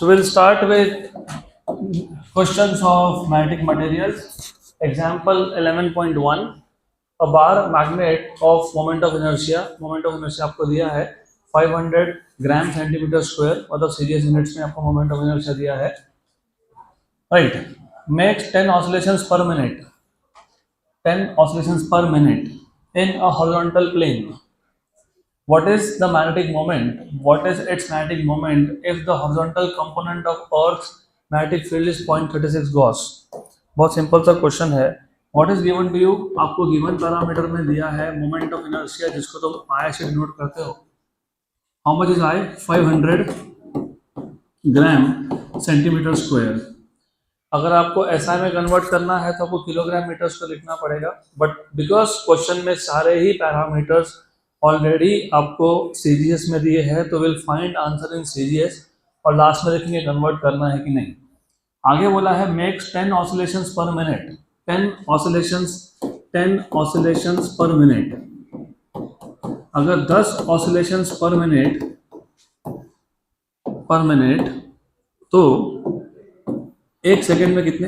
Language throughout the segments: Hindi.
So we'll start with questions of magnetic materials. Example 11.1. A bar magnet of moment of inertia. Moment of inertia आपको दिया है 500 ग्राम सेंटीमीटर स्क्वायर, मतलब सीरीज यूनिट्स में आपको मोमेंट ऑफ इनर्शिया दिया है, right. Makes 10 oscillations per minute. 10 oscillations per minute in a horizontal plane. What is the magnetic moment? What is its magnetic moment if the horizontal component of Earth's magnetic field is 0.36 Gauss? बहुत सिंपल सा क्वेश्चन है. What is given to you? आपको गिवन पैरामीटर में दिया है मोमेंट ऑफ इनर्शिया, जिसको तुम I से डिनोट करते हो. How much is I? 500 gram centimetre square. अगर आपको SI में कन्वर्ट करना है तो आपको किलोग्राम मीटर्स को लिखना पड़ेगा, बट बिकॉज क्वेश्चन में सारे ही पैरामीटर्स ऑलरेडी आपको सीजीएस में दिए हैं, तो will find answer in CGS और लास्ट में देखेंगे कन्वर्ट करना है कि नहीं. आगे बोला है मेक्स 10 ऑसिलेशंस पर मिनट. 10 ऑसिलेशंस पर मिनट. अगर 10 ऑसिलेशंस पर मिनट तो एक सेकेंड में कितने?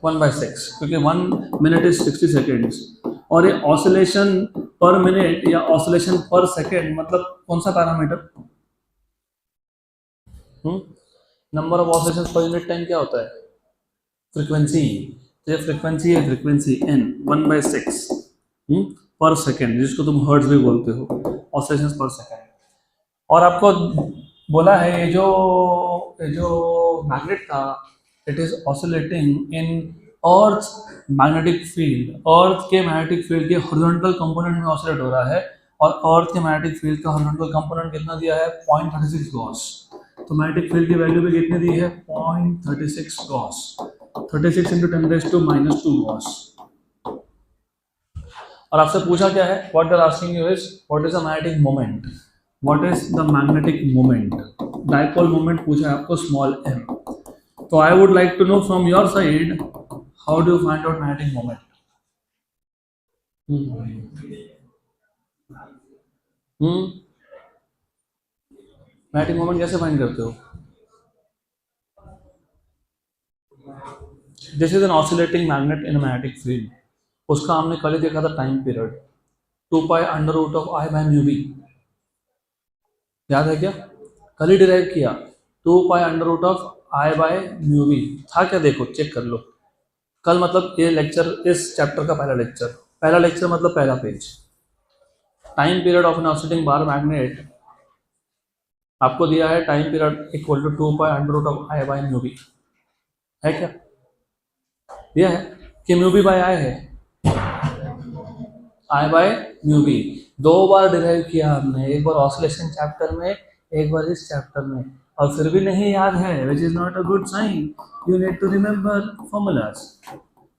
1/6, क्योंकि 1 मिनट इज 60 सेकेंड्स. और ये ऑसिलेशन पर मिनट या ऑसिलेशन पर सेकेंड मतलब कौन सा parameter? Number of oscillations per unit time क्या होता है? फ्रीक्वेंसी. तो ये फ्रीक्वेंसी है, फ्रीक्वेंसी n 1/6 पर सेकेंड, जिसको तुम हर्ट्ज भी बोलते हो, ऑसिलेशंस पर सेकेंड. और आपको बोला है ये जो मैग्नेट था, it is oscillating in earth magnetic field. Earth के मैग्नेटिक फील्ड के हॉरिजॉन्टल कंपोनेंट में ऑसिलेट हो रहा है, और अर्थ के मैग्नेटिक फील्ड का हॉरिजॉन्टल कंपोनेंट कितना दिया है? 0.36 गॉस. तो मैग्नेटिक फील्ड की वैल्यू भी कितनी दी है? 0.36 गॉस. 36 × 10⁻² गॉस. और आपसे पूछा क्या है? What they are asking you is what is the magnetic moment. What is the magnetic moment? Dipole moment पूछा है आपको, स्मॉल m. तो I would like to know from your side, how do you find out magnetic moment? Magnetic moment कैसे फाइंड करते हो? This is an oscillating magnet in magnetic field. उसका हमने कल ही देखा था टाइम पीरियड, 2π√I/μb. याद है क्या? कल ही डिराइव किया 2π√I/μb था क्या? देखो चेक कर लो. कल मतलब ये लेक्चर, इस चैप्टर का पहला लेक्चर मतलब पहला page. Time period of an oscillating bar magnet आपको दिया है, time period equal to 2π√I/μb. है क्या? दिया है कि μb बाय I है. I/μb दो बार डिराइव किया हमने, एक बार ऑसिलेशन चैप्टर में, एक बार इस चैप्टर में, और फिर भी नहीं याद है, which is not a good sign. You need to remember formulas.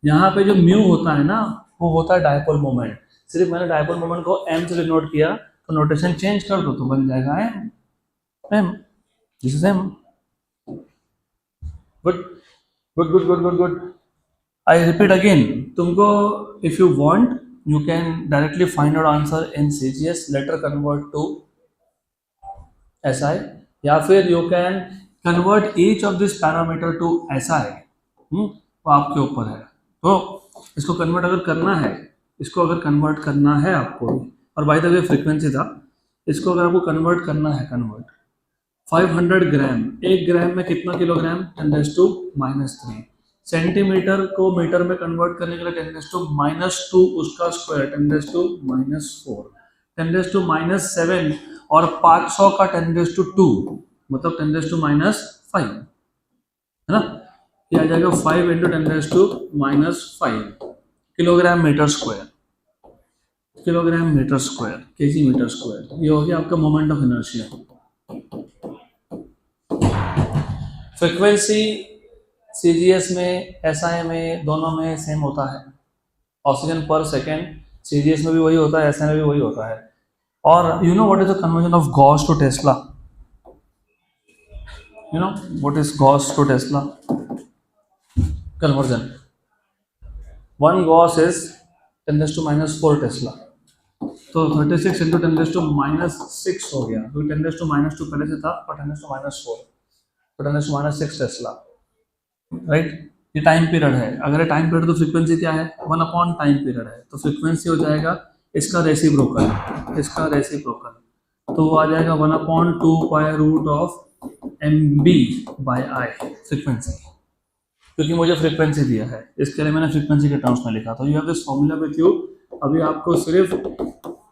यहाँ पे जो म्यू होता है ना, वो होता है डाइपोल मोमेंट. सिर्फ मैंने डाइपोल मोमेंट को m से डिनोट किया, तो नोटेशन चेंज कर दो तो बन जाएगा m. This is m. Good. I repeat again, तुमको if you want you can directly find out answer in CGS, later convert to SI, या फिर you can convert each of this parameter to SI. वो आपके ऊपर है. तो इसको कन्वर्ट अगर करना है आपको, और बाय द वे फ्रीक्वेंसी था, इसको अगर आपको कन्वर्ट करना है, 500 ग्राम, 1 ग्राम में कितना किलोग्राम? 10⁻³ सेंटीमीटर को मीटर में कन्वर्ट करने के लिए 10⁻², उसका स्क्वायर 10⁻⁴, 10⁻⁷, और 500 का 10⁻², मतलब 10⁻⁵, है ना? ये आ जाएगा 5 × 10⁻⁵ kilogram metre square, KG metre square. ये हो गया आपका moment of inertia. Frequency CGS में, एसआई में, दोनों में सेम होता है. ऑक्सीजन पर सेकेंड सीजीएस में भी वही होता है, एसआई में भी वही होता है. और you know what is the conversion of gauss to tesla? You know what is gauss to tesla conversion? 1 gauss is 10⁻⁴ tesla. तो 36 इंटू 10⁻⁻6 हो गया, क्योंकि 10⁻⁻2 पहले से था और 10⁻⁴ तो 10⁻⁻6 टेस्ला, राइट। ये टाइम पीरियड है, अगर ये टाइम पीरियड तो फ्रीक्वेंसी क्या है, 1 टाइम पीरियड है, तो फ्रीक्वेंसी हो जाएगा इसका रेसिप्रोकल, इसका रेसिप्रोकल, तो वो आ जाएगा 1/2 pi root of mb/i frequency, क्योंकि मुझे फ्रीक्वेंसी दिया है, इसके लिए मैंने फ्रीक्वेंसी के टर्म्स में लिखा। तो you have this formula with you, अभी आपको सिर्फ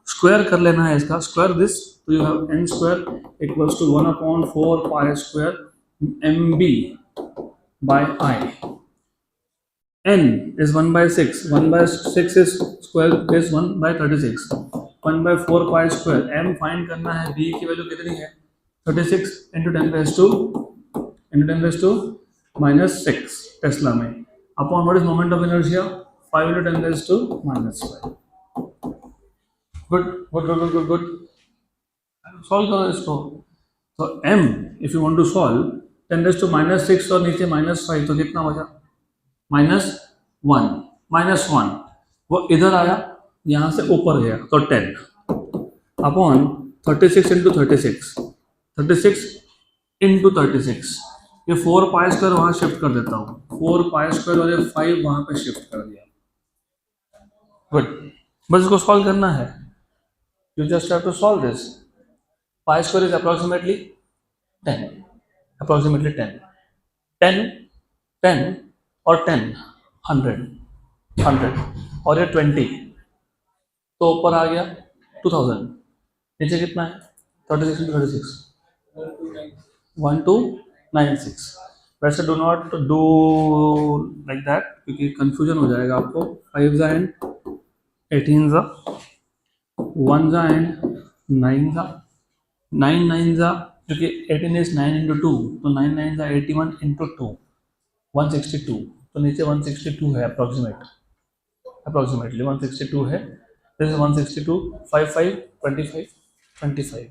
स्क्वायर कर लेना है इसका, स्क्वायर दिस, तो you have n square equals to 1/4 pi square mb/i। n is 1/6, 1/6 is square is 1/36, 1/4 pi square, m find करना है, b की वैल्यू कितनी है 36 इंटू 10⁻⁻6 टेस्ला में, upon what is moment of inertia 5 into 10⁻⁵। Good good good good good, solve करो इसको। तो m if you want to solve 10⁻⁻6 और नीचे -5, तो कितना बचा -1 वो इधर आया, यहाँ से ऊपर गया, तो 10 अपॉन 36 इंटू 36 इंटू 36, ये 4 पाई स्क्वायर वहाँ शिफ्ट कर देता हूँ, 4 पाई स्क्वायर और ये 5 वहाँ पे शिफ्ट कर दिया। गुड, बस इसको सॉल्व करना है, you just have to solve this. Pi square is approximately 10, approximately 10 और 10 100 और ये 20, तो ऊपर आ गया 2000, नीचे कितना है 36 इंटू 36 1296। वैसे do not do like that, क्योंकि कंफ्यूजन हो जाएगा आपको। 5 जा एंड 18 जा, 1 जा एंड 9 जा, 9 9 जा, क्योंकि 18 इज 9 इंटू 2, तो 9 9 जा 81 इंटू 2 162, तो नीचे 162 है अप्रोक्सीमेटली 162 है, दिस इज 162, 5 5 25 25,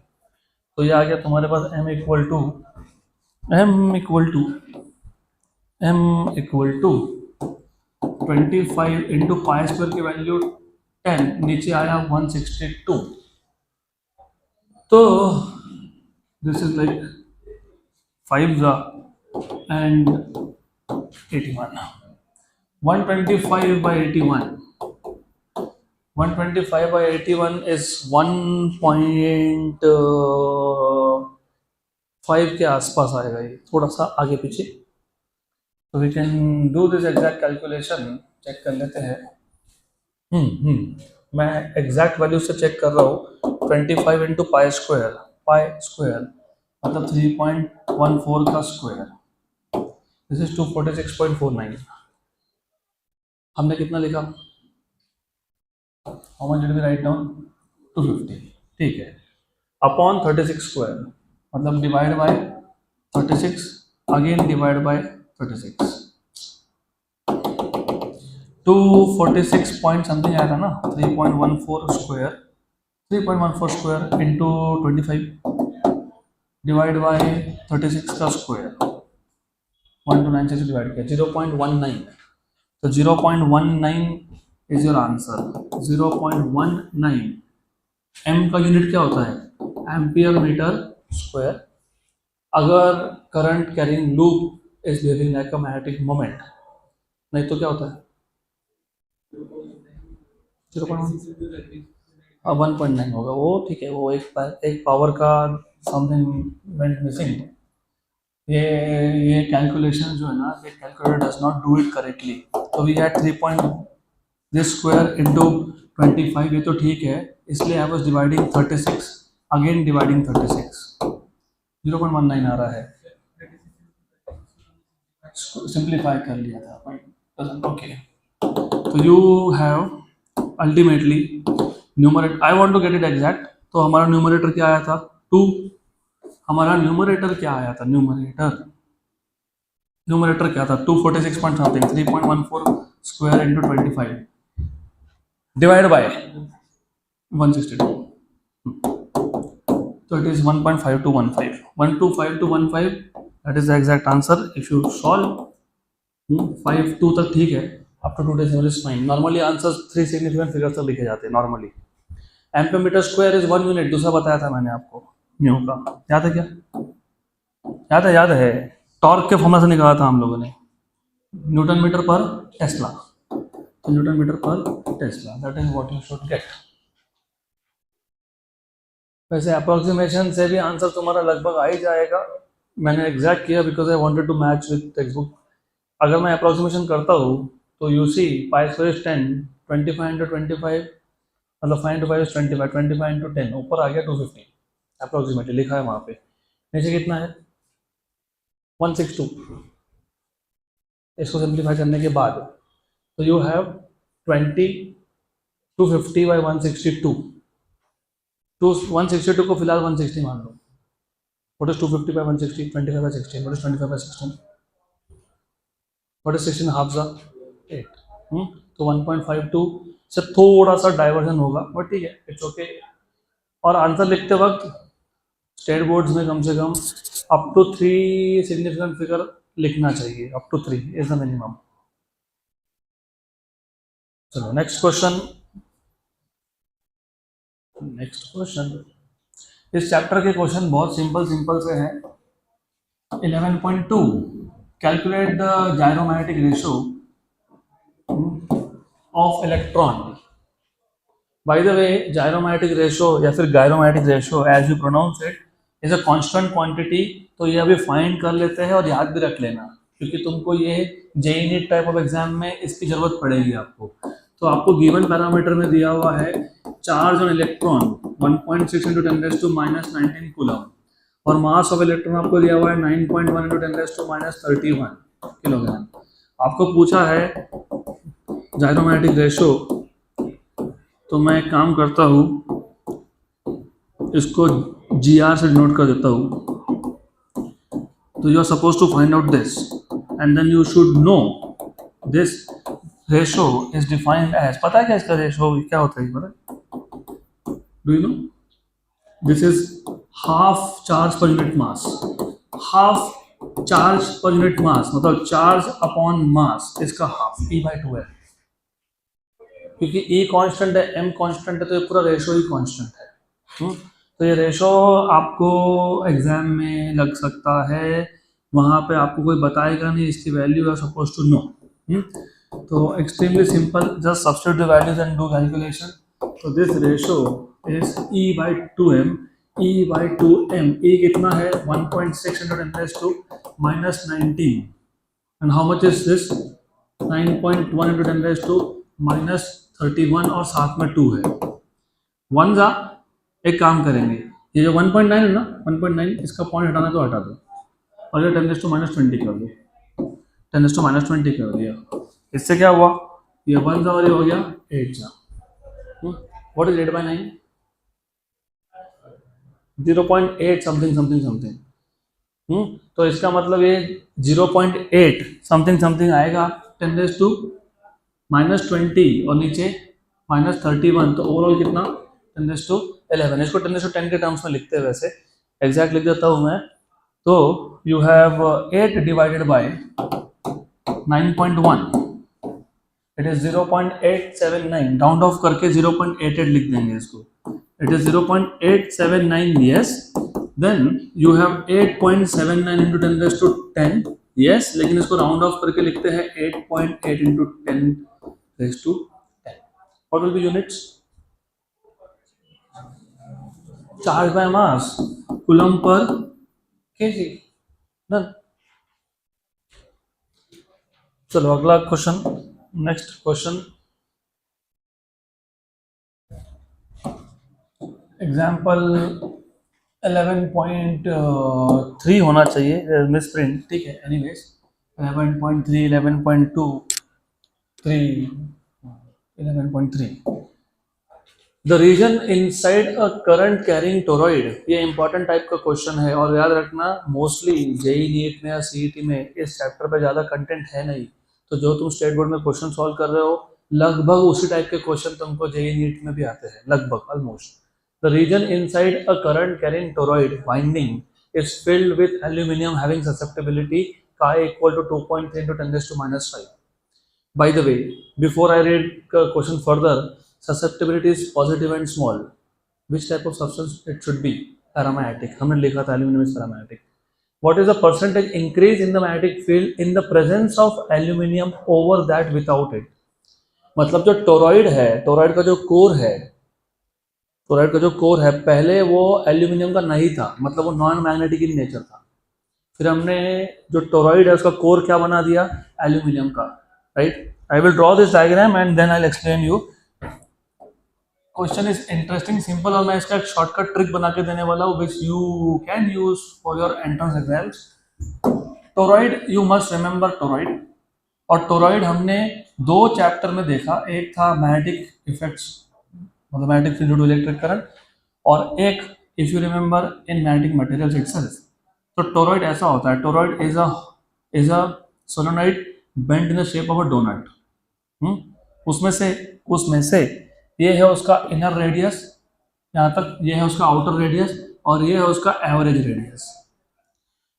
तो ये आ गया तुम्हारे पास m equal to 25 into pi square की वैल्यू 10, नीचे आया 162, तो दिस इज लाइक 5 जा एंड 81, 125/81 is 1.5 के आसपास आएगा, ये थोड़ा सा आगे पीछे, तो we can do this exact calculation, check कर लेते हैं। मैं एग्जैक्ट वैल्यू से चेक कर रहा हूँ, 25 इंटू पाई स्क्वायर मतलब 3.14 का स्क्वायर, दिस इज 246.49। हमने कितना लिखा, how much did we write down 250, ठीक है, अपॉन 36 स्क्वायर मतलब divide by 36, again divide by 36, 246 point something आया था ना, 3.14 स्क्वायर इंटू 25 डिवाइड बाय 36 का स्क्वायर, 1296 से डिवाइड किया 0.19, तो 0.19 इज योर आंसर। 0.19 m का यूनिट क्या होता है, एम्पियर मीटर स्क्वायर। अगर current carrying loop is behaving like a magnetic moment, नहीं तो क्या होता है 1.9 होगा, वो ठीक है, वो एक पावर का समथिंग वेंट मिसिंग। ये कैलकुलेशन जो है ना, ये calculator does not do it correctly, तो we had 3. This square into 25, ये तो ठीक है, इसलिए I was dividing 36, again dividing 36, 0.19 आ रहा है, सिंप्लीफाई कर लिया था ओके। तो you have ultimately numerator, I want to get it exact, तो हमारा न्यूमरेटर क्या आया था 2, हमारा न्यूमरेटर क्या आया था, न्यूमरेटर क्या था 246 point something, 3.14 square into 25 divide by 162, so it is 1.5215, 125 that is the exact answer if you solve 5 2 तक ठीक है, up to 2 decimal is fine। normally answers 3 significant figures तक लिखे जाते हैं normally, एम पे मीटर स्क्वायर इज 1 यूनिट, दूसरा बताया था मैंने आपको न्यू का, याद है क्या? याद है, टॉर्क के फॉर्मूला से निकाला था हम लोगों ने, न्यूटन मीटर पर टेस्ला, तो न्यूटन मीटर पर Tesla, that is what you should get. वैसे अप्रोक्सीमेशन से भी आंसर तुम्हारा लगभग आ ही जाएगा, मैंने एग्जैक्ट किया because I wanted to match with textbook. अगर मैं अप्रोक्सीमेशन करता हूँ तो you see pi square is 10, 25 into 25, मतलब 5 into 5 is 25, 25 into 10, ऊपर आ गया 250 अप्रोक्सीमेटली लिखा है वहाँ पे। नीचे कितना है? 162। इसको सिंप्लीफाई करने के बाद तो यू हैव 20, 250 by 162, 162 को फिलहाल 160 मान लो। What is 250 by 160? 25 by 16. What is 25 by 16? What is 16 half the 8? तो 1.52 से थोड़ा सा डाइवर्जन होगा, बट ठीक है, इट्स ओके। और आंसर लिखते वक्त स्टेट बोर्ड्स में कम से कम अप टू 3 सिग्निफिकेंट फिगर लिखना चाहिए, up to 3 is the minimum. चलो नेक्स्ट क्वेश्चन। इस चैप्टर के क्वेश्चन बहुत सिंपल से हैं। 11.2 calculate the gyromagnetic ratio of electron. By the way gyromagnetic ratio या फिर gyromagnetic ratio as you pronounce it is a constant quantity, तो ये अभी फाइंड कर लेते हैं और याद भी रख लेना, क्योंकि तुमको ये JEE NEET type of exam में इसकी जरूरत पड़ेगी आपको। तो आपको गिवन पैरामीटर में दिया हुआ है charge on electron 1.6 into 10⁻⁻19 coulomb, और मास ऑफ इलेक्ट्रॉन आपको दिया हुआ है 9.1 into 10⁻31 किलोग्राम। आपको पूछा है जायरोमैग्नेटिक रेशियो, तो मैं एक काम करता हूँ, इसको GR से डिनोट कर देता हूँ। तो you are suppose to find out this and then you should know this ratio is defined as, पता है क्या इसका रेशियो क्या होता है? पता, do you know? This is half charge per unit mass. Half charge per unit mass मतलब चार्ज अपॉन मास, इसका हाफ E/2 है, क्योंकि E कांस्टेंट है, M कांस्टेंट है, तो ये पूरा रेशियो ही कांस्टेंट है। तो ये रेशियो आपको एग्जाम में लग सकता है, वहाँ पे आपको कोई बताएगा नहीं, इसकी value you are suppose to know. तो extremely simple, just substitute the values and do calculation. तो this ratio is E/2m, E/2m, E कितना है? 1.6 into 10⁻⁻19, and how much is this? 9.1 into 10⁻⁻31, और साथ में 2 है। 1 जा, एक काम करेंगे, ये जो 1.9 है ना, 1.9 इसका पॉइंट हटाना तो हटा दो, और ये 10⁻⁻20 कर दो, 10⁻⁻20 कर दिया। इससे क्या हुआ? ये 1 जा और ये हो गया 8 जा। What is 8/9? 0.8 समथिंग। तो इसका मतलब ये 0.8 समथिंग आएगा 10⁻⁻20 और नीचे -31, तो ओवरऑल कितना? 10⁻11। इसको 10⁻10 के टर्म्स में लिखते हैं, वैसे एग्जैक्ट लिख देता हूँ मैं। तो you have 8 divided by 9.1, it is 0.879, round off करके 0.88 लिख देंगे इसको। It is 0.879, yes. Then you have 8.79 into 10⁻10, yes, लेकिन इसको राउंड ऑफ करके लिखते हैं 8.8 into 10⁻10। What will B units? Charge by mass, coulomb per KG. Done. चलो अगला क्वेश्चन, नेक्स्ट क्वेश्चन। एग्जाम्पल 11.3 होना चाहिए, मिस प्रिंट, ठीक है। Anyways 11.3, 11.2, 3, 11.3। The region inside a current carrying toroid, ये इंपॉर्टेंट टाइप का क्वेश्चन है, और याद रखना मोस्टली जेईई नीट में या सीईटी में इस चैप्टर पे ज़्यादा कंटेंट है नहीं, तो जो तुम स्टेट बोर्ड में क्वेश्चन सॉल्व कर रहे हो लगभग उसी टाइप के क्वेश्चन तुमको जेईई नीट में भी आते हैं, लगभग almost. The region inside a current carrying toroid winding is filled with aluminum having susceptibility chi equal to 2.3 into 10⁻⁵. By the way, before I read question further, susceptibility is positive and small. Which type of substance it should be, paramagnetic, हमने लिखा था aluminium is paramagnetic. What is the percentage increase in the magnetic field in the presence of aluminium over that without it? मतलब जो टोरॉइड है, टोरॉइड का जो कोर है, टोरॉइड का जो कोर है पहले वो एल्यूमिनियम का नहीं था, मतलब वो नॉन मैग्नेटिक इन नेचर था. फिर हमने जो टोरॉइड है उसका कोर क्या बना दिया, एल्यूमिनियम का, right. I will draw this diagram and then I will explain you. Question is interesting, simple, और मैं इसका एक शॉर्टकट ट्रिक बना के देने वाला हूँ which you can use for your entrance exams. Toroid, you must remember toroid. और टोरॉइड हमने दो चैप्टर में देखा, एक था मैग्नेटिक इफेक्ट्स, मतलब magnetic field due to electric current, और एक if you remember in magnetic materials itself. तो टोरॉइड ऐसा होता है, toroid is a solenoid bent in the shape of a doughnut. उसमें से ये है उसका इनर रेडियस, यहाँ तक ये है उसका आउटर रेडियस, और ये है उसका एवरेज रेडियस.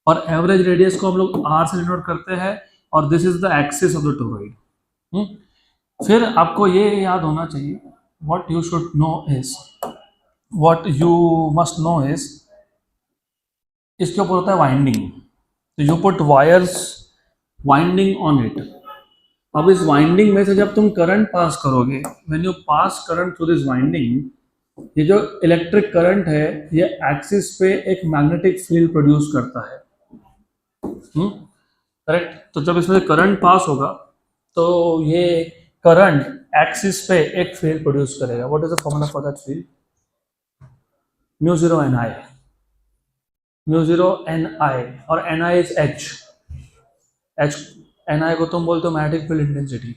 और एवरेज रेडियस को हम लोग आर से डिनोट करते हैं, और this is the axis of the toroid. फिर आपको ये याद होना चाहिए, what you should no is, what you must know is, इसके ऊपर होता है वाइंडिंग. तो you put wires winding on it. अब इस वाइंडिंग में से जब तुम करंट पास करोगे, when you pass current through this winding, ये जो इलेक्ट्रिक करंट है ये एक्सिस पे एक मैग्नेटिक फील्ड प्रोड्यूस करता है. करेक्ट. तो जब इसमें करंट पास होगा तो ये करंट एक्सिस पे एक फील्ड प्रोड्यूस करेगा. What is the formula for that field? Mu zero N I. Mu zero N I, और N I is H. N I को तुम बोलते हो मैग्नेटिक फील्ड इंटेंसिटी.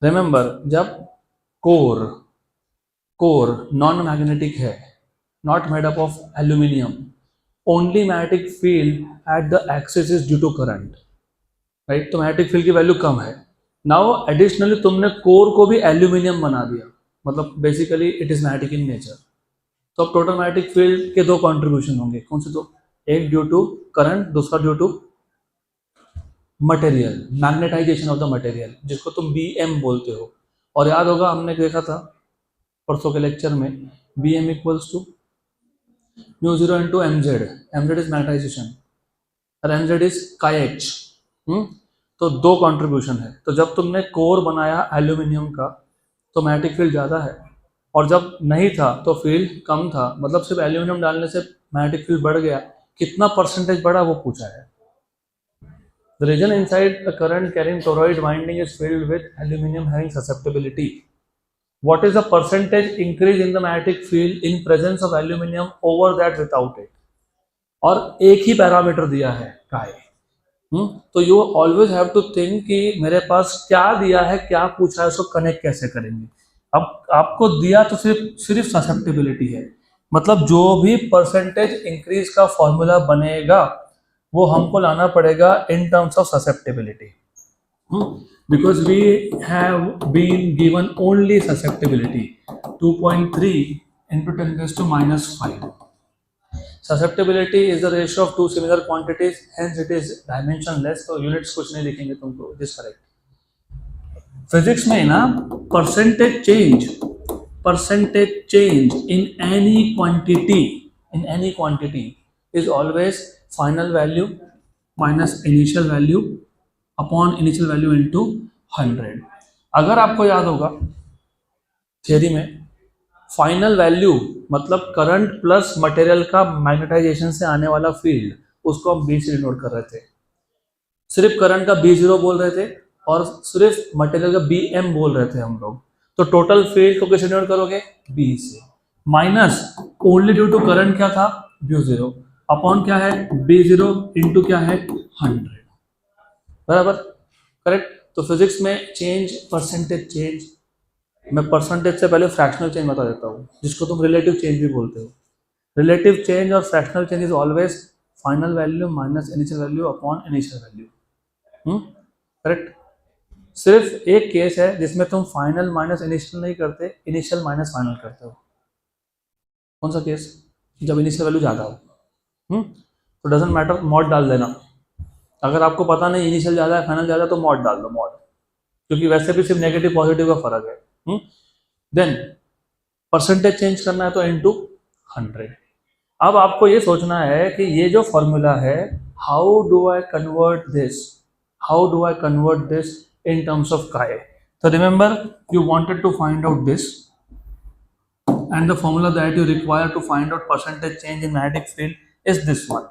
रिमेंबर, जब कोर नॉन मैग्नेटिक है, not made up of aluminium, only magnetic field at the axis is due to current, right. तो मैग्नेटिक फील्ड की वैल्यू कम है. नाउ एडिशनली तुमने कोर को भी एल्यूमिनियम बना दिया, मतलब basically it is magnetic in nature. तो अब टोटल मैग्नेटिक फील्ड के दो कॉन्ट्रीब्यूशन होंगे. कौन से दो? एक ड्यू टू करंट, दूसरा due to material, magnetisation of the material, जिसको तुम BM बोलते हो. और याद होगा हमने देखा था परसों के लेक्चर में, BM equals to mu zero into MZ. MZ is magnetisation और MZ इज काई एच. तो दो कॉन्ट्रीब्यूशन है. तो जब तुमने कोर बनाया एल्यूमिनियम का तो मैग्नेटिक फील्ड ज़्यादा है, और जब नहीं था तो फील्ड कम था. मतलब सिर्फ एल्यूमिनियम डालने से मैग्नेटिक फील्ड बढ़ गया. कितना परसेंटेज बढ़ा वो पूछा है. The region inside the current carrying toroid winding is filled with aluminum having susceptibility. What is the percentage increase in the magnetic field in presence of aluminum over that without it? और एक ही पैरामीटर दिया है काय. तो you always have to think कि मेरे पास क्या दिया है, क्या पूछा है, उसको कनेक्ट कैसे करेंगे. अब आपको दिया तो सिर्फ ससेप्टिबिलिटी है, मतलब जो भी परसेंटेज इंक्रीज का फॉर्मूला बनेगा वो हमको लाना पड़ेगा in terms of susceptibility, because we have been given only susceptibility 2.3 into 10⁻⁵. Susceptibility is the ratio of two similar quantities, hence it is dimensionless. तो यूनिट्स कुछ नहीं लिखेंगे तुमको, इट इज करेक्ट. फिजिक्स में ना percentage change in any quantity is always final value minus initial value upon initial value into 100. अगर आपको याद होगा थियरी में, फाइनल वैल्यू मतलब करंट प्लस मटेरियल का मैग्नेटाइजेशन से आने वाला फील्ड, उसको हम B से डिनोट कर रहे थे. सिर्फ करंट का B0 बोल रहे थे और सिर्फ मटेरियल का BM बोल रहे थे हम लोग. तो टोटल फील्ड को कैसे डिनोट करोगे? B से. Minus only due to current क्या था? B0 अपॉन क्या है? B0 इंटू क्या है? 100. बराबर, करेक्ट. तो फिजिक्स में चेंज, परसेंटेज चेंज, मैं परसेंटेज से पहले फ्रैक्शनल चेंज बता देता हूँ, जिसको तुम रिलेटिव चेंज भी बोलते हो. रिलेटिव चेंज और fractional change is always final value minus initial value upon initial value. Correct. सिर्फ एक केस है जिसमें तुम फाइनल माइनस इनिशियल नहीं करते, इनिशियल माइनस फाइनल करते हो. कौन सा केस? जब इनिशियल वैल्यू ज़्यादा हो. तो डजंट मैटर, मॉड डाल देना. अगर आपको पता नहीं इनिशियल ज़्यादा है फाइनल ज़्यादा तो मॉड डाल दो, मॉड, क्योंकि वैसे भी सिर्फ नेगेटिव पॉजिटिव का फर्क है. देन परसेंटेज चेंज करना है तो इनटू 100। अब आपको ये सोचना है कि ये जो फॉर्मूला है, how do I convert this in terms of काय। So remember, you wanted to find out this, and the formula that you require to find out percentage change in magnetic field is this one.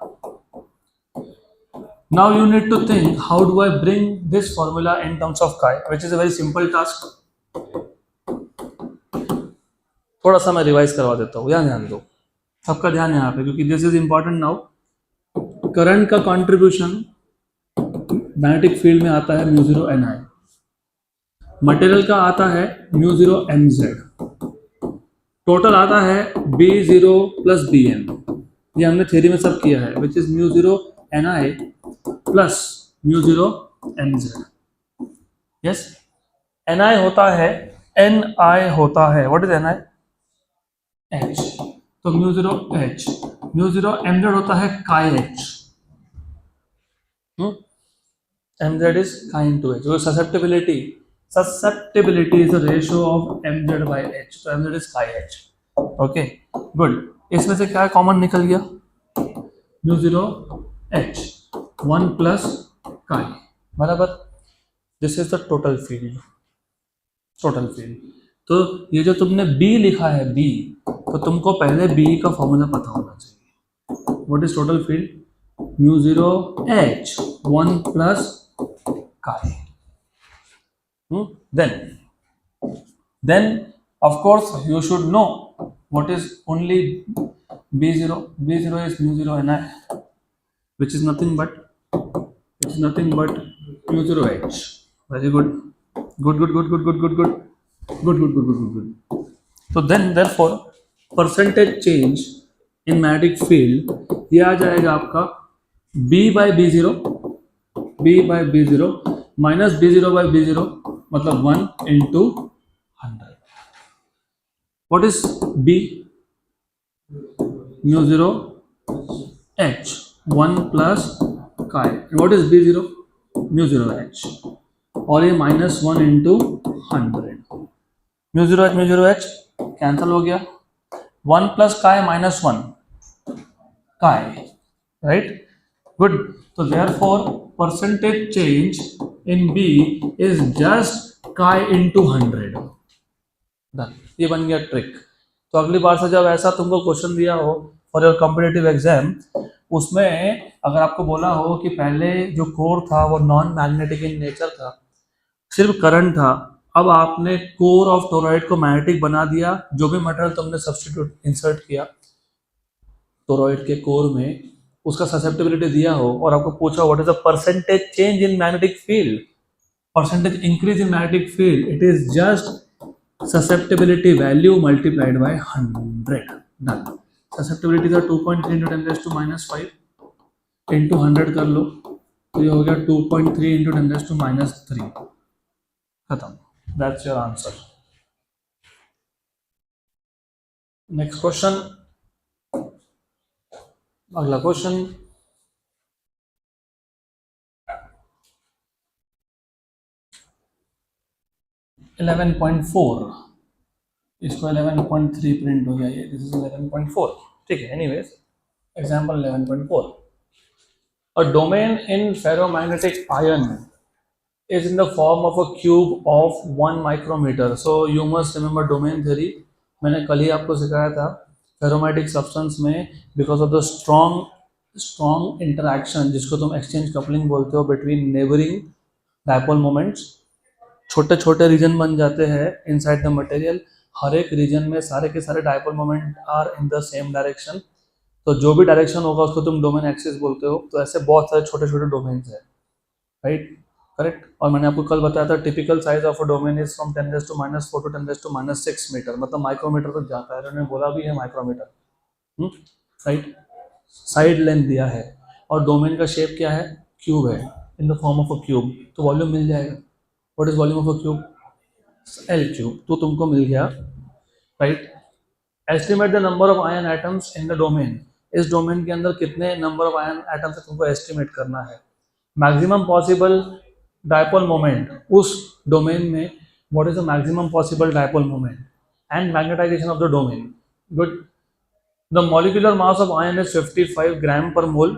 Now you need to think, how do I bring this formula in terms of chi, which is a very simple task. थोड़ा सा मैं रिवाइज करवा देता हूँ, यहाँ ध्यान दो, सबका ध्यान यहाँ पे, क्योंकि this is important now. Current का कंट्रीब्यूशन मैग्नेटिक फील्ड में आता है म्यू 0 Ni, मटेरियल का आता है म्यू 0 Mz, टोटल आता है B0 प्लस Bm, ये हमने थ्योरी में सब किया है, which is mu 0 Ni plus mu 0 Mz। Yes, Ni होता है, Ni होता है, व्हाट इज Ni? H, तो म्यू 0 H, म्यू 0 Mz होता है chi H, Mz is chi into H, susceptibility is the ratio of Mz by H, तो Mz is chi H। Okay good, इसमें से क्या कॉमन निकल गया? म्यू 0 H 1 प्लस chi, बराबर। This is the total field, तो ये जो तुमने B लिखा है B, तो तुमको पहले B का फॉर्मूला पता होना चाहिए। What is total field? Mu 0 H 1 plus chi। Then of course you should know what is only B0 is mu 0 Ni, which is nothing but mu 0 H। very good। तो therefore percentage change in magnetic field ये आ जाएगा आपका B by B0 minus B0 by B0, मतलब 1 into 100। What is B? Mu 0 H 1 plus chi। What is B0? Mu 0 H, और ये minus 1 into 100। Mu 0 H cancel हो गया, 1 plus chi minus 1 chi, right? Good। तो therefore percentage change in B is just chi into 100। Done। ये बन गया ट्रिक। तो अगली बार से जब ऐसा तुमको क्वेश्चन दिया हो फॉर योर कॉम्पिटिटिव एग्जाम, उसमें अगर आपको बोला हो कि पहले जो कोर था वो नॉन मैग्नेटिक इन नेचर था, सिर्फ करंट था, अब आपने कोर ऑफ टोरॉइड को मैग्नेटिक बना दिया, जो भी मटेरियल तुमने सब्स्टिट्यूट इंसर्ट किया टोरॉइड के कोर में, उसका ससेप्टिबिलिटी दिया हो, और आपको पूछा what is the percentage change in magnetic field, percentage increase in magnetic field, it is just susceptibility value multiplied by 100। Done। susceptibility था 2.3 into 10 raised to minus 5 into 100 कर लो, तो ये हो गया 2.3 into 10 raised to minus 3। खत्म। That's your answer। Next question, अगला क्वेश्चन, इलेवन पॉइंट 4, इसको 11.3 प्रिंट हो गया, ये दिस इज 11.4, ठीक है। Anyways example 11.4, a domain in ferromagnetic ion is in the form of a cube of 1 micrometer। so you must remember domain theory, मैंने कल ही आपको सिखाया था। फेरोमैग्नेटिक सब्सटेंस में because of the strong interaction, जिसको तुम एक्सचेंज कपलिंग बोलते हो, बिटवीन नेबरिंग डायपोल मोमेंट्स, छोटे छोटे रीजन बन जाते हैं इनसाइड द मटेरियल। हर एक रीजन में सारे के सारे dipole moment are in the same direction, तो जो भी डायरेक्शन होगा उसको तुम डोमेन एक्सिस बोलते हो। तो ऐसे बहुत सारे छोटे छोटे डोमेन्स हैं, राइट, करेक्ट। और मैंने आपको कल बताया था typical size of a domain is from 10 raised to -4 to 10 raised to -6 metre, मतलब माइक्रोमीटर तक जाता है, उन्होंने बोला भी है माइक्रोमीटर, राइट। साइड लेंथ दिया है, और डोमेन का शेप क्या है, क्यूब है, in the form of a cube, तो वॉल्यूम मिल जाएगा। What is volume of a cube? L cube, तो तुमको मिल गया, right. Estimate the number of ion atoms in the domain, इस डोमेन के अंदर कितने नंबर ऑफ आयन एटम्स है तुमको एस्टिमेट करना है। मैक्सिमम पॉसिबल डायपोल मोमेंट उस डोमेन में, what is the maximum possible dipole moment, and magnetization of the domain. Good. The molecular mass of iron is 55 gram per mole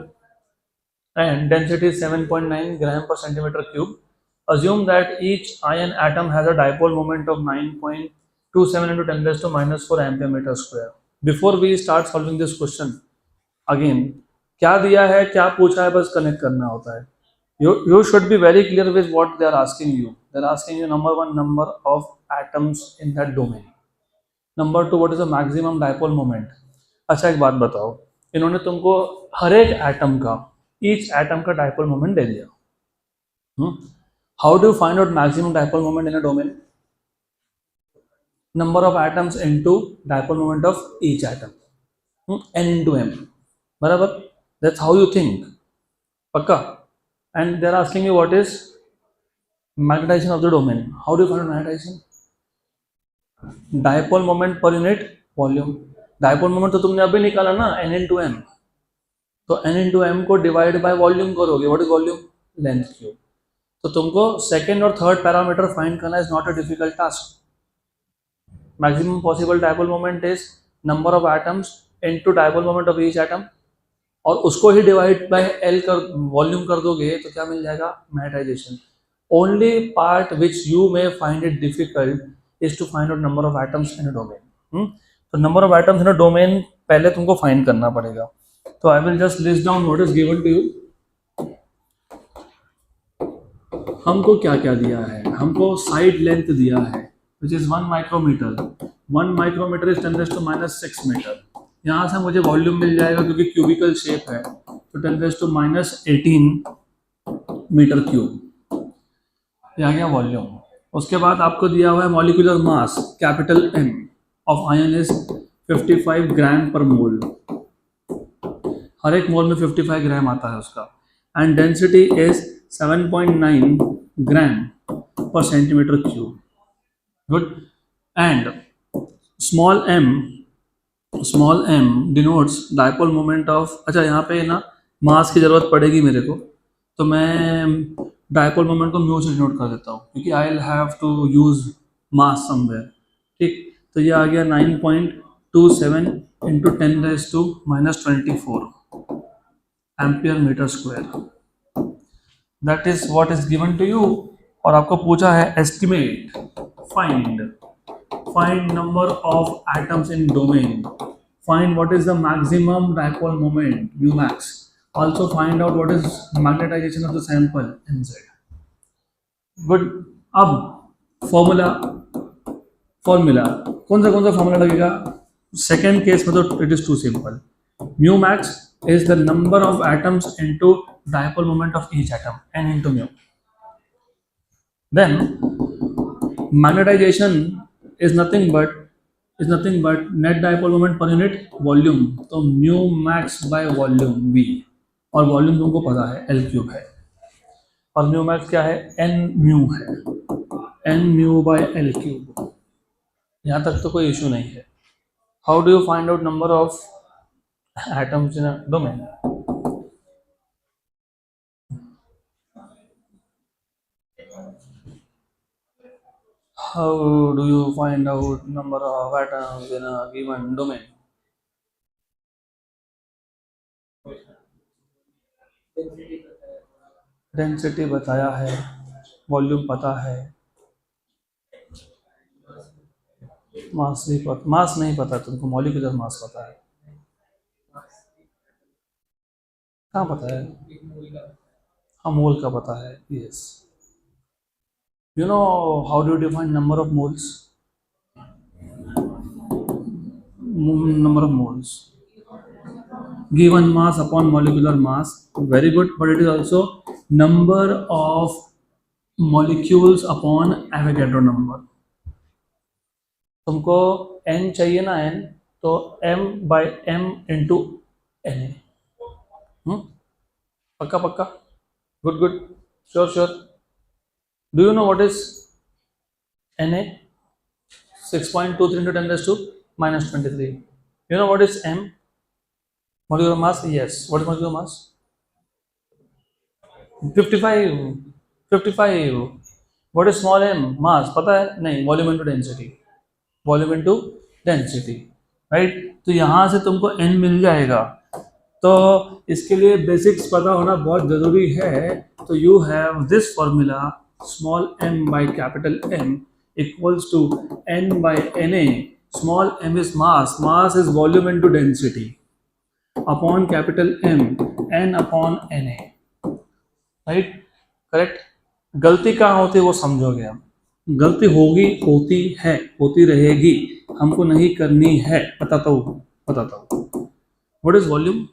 and density is 7.9 gram per centimeter cube. Assume that each iron atom has a dipole moment of 9.27 into 10 raised to minus 4 ampere meter square. Before we start solving this question, again, क्या दिया है, क्या पूछा है, बस कनेक्ट करना होता है. You should be very clear with what they are asking you. They are asking you number one, number of atoms in that domain. Number two, what is the maximum dipole moment. अच्छा एक बात बताओ, इन्होंने तुमको हर एक एटम का, ईच एटम का डाइपोल मोमेंट दे दिया. How do find out maximum dipole moment in a domain? Number of atoms into dipole moment of each atom, n into m. बराबर? That's how you think. पक्का? And they are asking me what is magnetization of the domain. How do you find magnetization? Dipole moment per unit volume. Dipole moment तो तुमने अभी निकाला ना, n into m. तो n into m को डिवाइड बाय वॉल्यूम करोगे. What is volume? Length cube. तो तुमको सेकेंड और थर्ड पैरामीटर फाइंड करना is not a difficult task. Maximum possible dipole moment is number of atoms into dipole moment of each atom, और उसको ही डिवाइड बाय एल कर वॉल्यूम कर दोगे तो क्या मिल जाएगा? Magnetisation. Only part which you may find it difficult is to find out number of atoms in a domain. तो number of atoms in a domain पहले तुमको फाइंड करना पड़ेगा. तो I will just list down what is given to you. हमको क्या क्या दिया है? हमको साइड लेंथ दिया है which is 1 micrometre. 1 micrometre is 10 to minus 6 metre. यहाँ से मुझे वॉल्यूम मिल जाएगा क्योंकि क्यूबिकल शेप है, तो 10 to minus 18 मीटर क्यूब. ये आ गया वॉल्यूम. उसके बाद आपको दिया हुआ है molecular mass capital M of ion is 55 ग्राम पर मोल. हर एक मोल में 55 ग्राम आता है उसका. And density is 7.9 gram per centimetre cube. Good. And small m denotes dipole moment of. अच्छा यहाँ पे ना मास की जरूरत पड़ेगी मेरे को, तो मैं डाइपोल मोमेंट को म्यू से डिनोट कर देता हूँ क्योंकि I will have to use mass somewhere. ठीक. तो ये आ गया 9.27 into 10 raised to minus 24 ampere metre square. That is what is given to you. और आपको पूछा है estimate, find number of atoms in domain, find what is the maximum dipole moment mu max, also find out what is magnetization of the sample nz. Good. अब फॉर्मूला कौन सा फॉर्मूला लगेगा? सेकेंड केस में तो it is too simple. Mu max is the number of atoms into dipole moment of each atom, n into mu. Then magnetisation is nothing but net dipole moment per unit volume. तो mu max by volume v, और वॉल्यूम तुमको पता है L क्यूब है, और म्यू मैक्स क्या है? n म्यू है, n mu by L cube. यहाँ तक तो कोई इशू नहीं है. How do you find out number of atoms in a domain? How do you find out number of atoms in a given domain? Density बताया है, वॉल्यूम पता है, मास नहीं पता तुमको, मॉलिक्यूलर मास पता है. कहाँ पता है? हाँ, मोल का पता है. Yes. You know how do you define number of moles? Number of moles. Given mass upon molecular mass. Very good, but it is also number of molecules upon Avogadro number. तुमको n चाहिए ना, n, तो m by m into na. पक्का. Good. Sure. Do you know what is Na? 6.23 into 10 raised to minus 23. You know what is m? Molecular mass? Yes. What is molecular mass? 55. What is small m? Mass. पता है? नहीं. Volume into density. Volume into density, right. तो यहाँ से तुमको n मिल जाएगा। तो इसके लिए बेसिक्स पता होना बहुत ज़रूरी है। तो you have this formula small m by capital M equals to n by Na। Small m is mass, mass is volume into density upon capital M, n upon Na, right, correct. गलती कहाँ होती है वो समझोगे हम। गलती होगी, होती है, होती रहेगी, हमको नहीं करनी है। बताता हूँ। What is volume?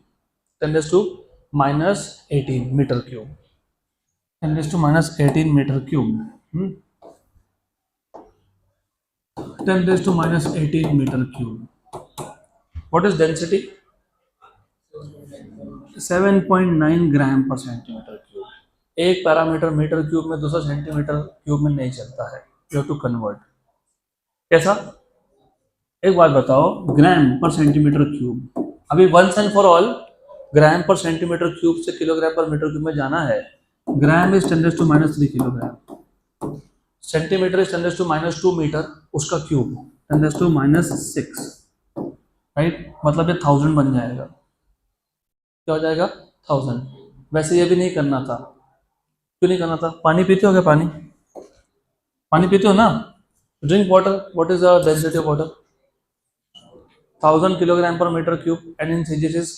10⁻⁻18 metre cube, 10⁻⁻18 metre cube, 10⁻⁻18 metre cube. What is density? 7.9 gram per centimetre cube. एक पैरामीटर मीटर क्यूब में दूसरा सेंटीमीटर क्यूब में नहीं चलता है, यू हैव टू कन्वर्ट। कैसा? एक बात बताओ, ग्राम पर सेंटीमीटर क्यूब, अभी once and for all gram per centimetre cube से किलोग्राम पर मीटर क्यूब में जाना है। Gram is 10⁻³ kilogram, centimetre is 10⁻² metre, उसका क्यूब 10⁻⁶, राइट। मतलब ये 1000 बन जाएगा। क्या हो जाएगा? 1000। वैसे ये भी नहीं करना था। क्यों नहीं करना था? पानी पीते हो क्या? पानी पीते हो ना? Drink water. What is the density of water? 1000 kilogram per metre cube and in CGS is